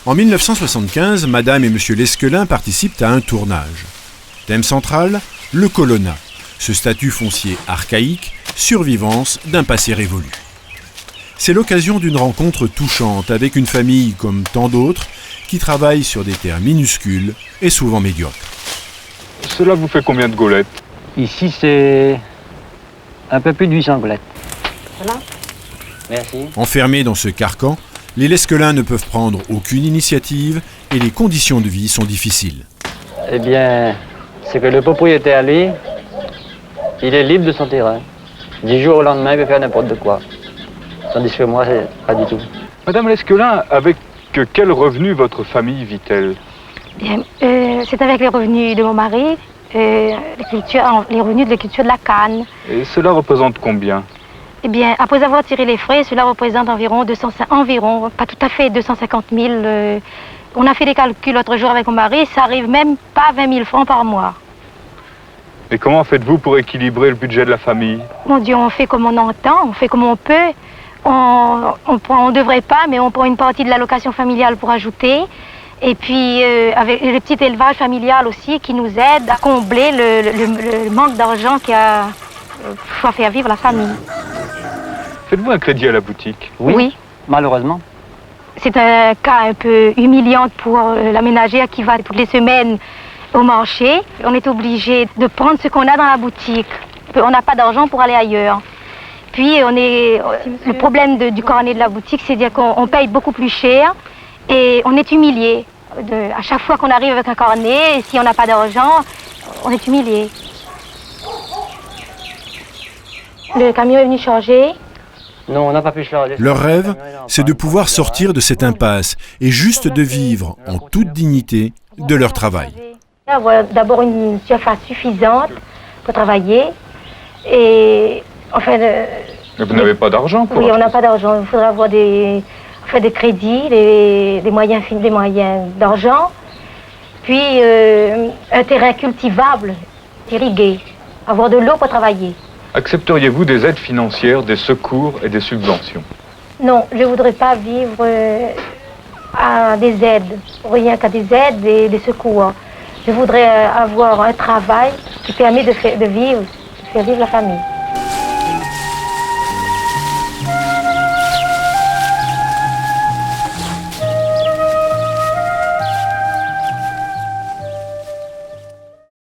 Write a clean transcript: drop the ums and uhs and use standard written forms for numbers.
En 1975, Madame et Monsieur Lesquelin participent à un tournage. Thème central, le colonna, ce statut foncier archaïque, survivance d'un passé révolu. C'est l'occasion d'une rencontre touchante avec une famille comme tant d'autres qui travaillent sur des terres minuscules et souvent médiocres. Cela vous fait combien de gaulettes? Ici, c'est un peu plus de 800 goulettes. Voilà. Merci. Enfermés dans ce carcan, les Lesquelin ne peuvent prendre aucune initiative et les conditions de vie sont difficiles. Eh bien, c'est que le propriétaire, lui, il est libre de son terrain. Du jour au lendemain, il peut faire n'importe quoi. Tandis que moi, c'est pas du tout. Madame Lesquelin, avec quel revenu votre famille vit-elle? Bien, c'est avec les revenus de mon mari, les revenus de la culture de la canne. Et cela représente combien? Eh bien, après avoir tiré les frais, cela représente environ, pas tout à fait 250 000. On a fait des calculs l'autre jour avec mon mari, ça arrive même pas 20 000 francs par mois. Et comment faites-vous pour équilibrer le budget de la famille? Mon Dieu, on fait comme on entend, on fait comme on peut. On ne devrait pas, mais on prend une partie de l'allocation familiale pour ajouter. Et puis, avec le petit élevage familial aussi qui nous aide à combler le manque d'argent qui a fait vivre la famille. Faites-vous un crédit à la boutique? Oui. Malheureusement. C'est un cas un peu humiliant pour la ménagère qui va toutes les semaines au marché. On est obligé de prendre ce qu'on a dans la boutique. On n'a pas d'argent pour aller ailleurs. Puis, le problème du cornet de la boutique, c'est-à-dire qu'on paye beaucoup plus cher et on est humilié. À chaque fois qu'on arrive avec un cornet, et si on n'a pas d'argent, on est humilié. Le camion est venu changer. Non, on n'a pas pu changer. Leur rêve, c'est de pouvoir sortir de cette impasse et juste de vivre en toute dignité de leur travail. Avoir d'abord une surface suffisante pour travailler et enfin... Mais vous n'avez pas d'argent pour... Oui, on n'a pas d'argent. Il faudrait avoir des crédits, des moyens d'argent, puis un terrain cultivable, irrigué, avoir de l'eau pour travailler. Accepteriez-vous des aides financières, des secours et des subventions? Non, je ne voudrais pas vivre à des aides, rien qu'à des aides et des secours. Je voudrais avoir un travail qui permet de faire vivre la famille.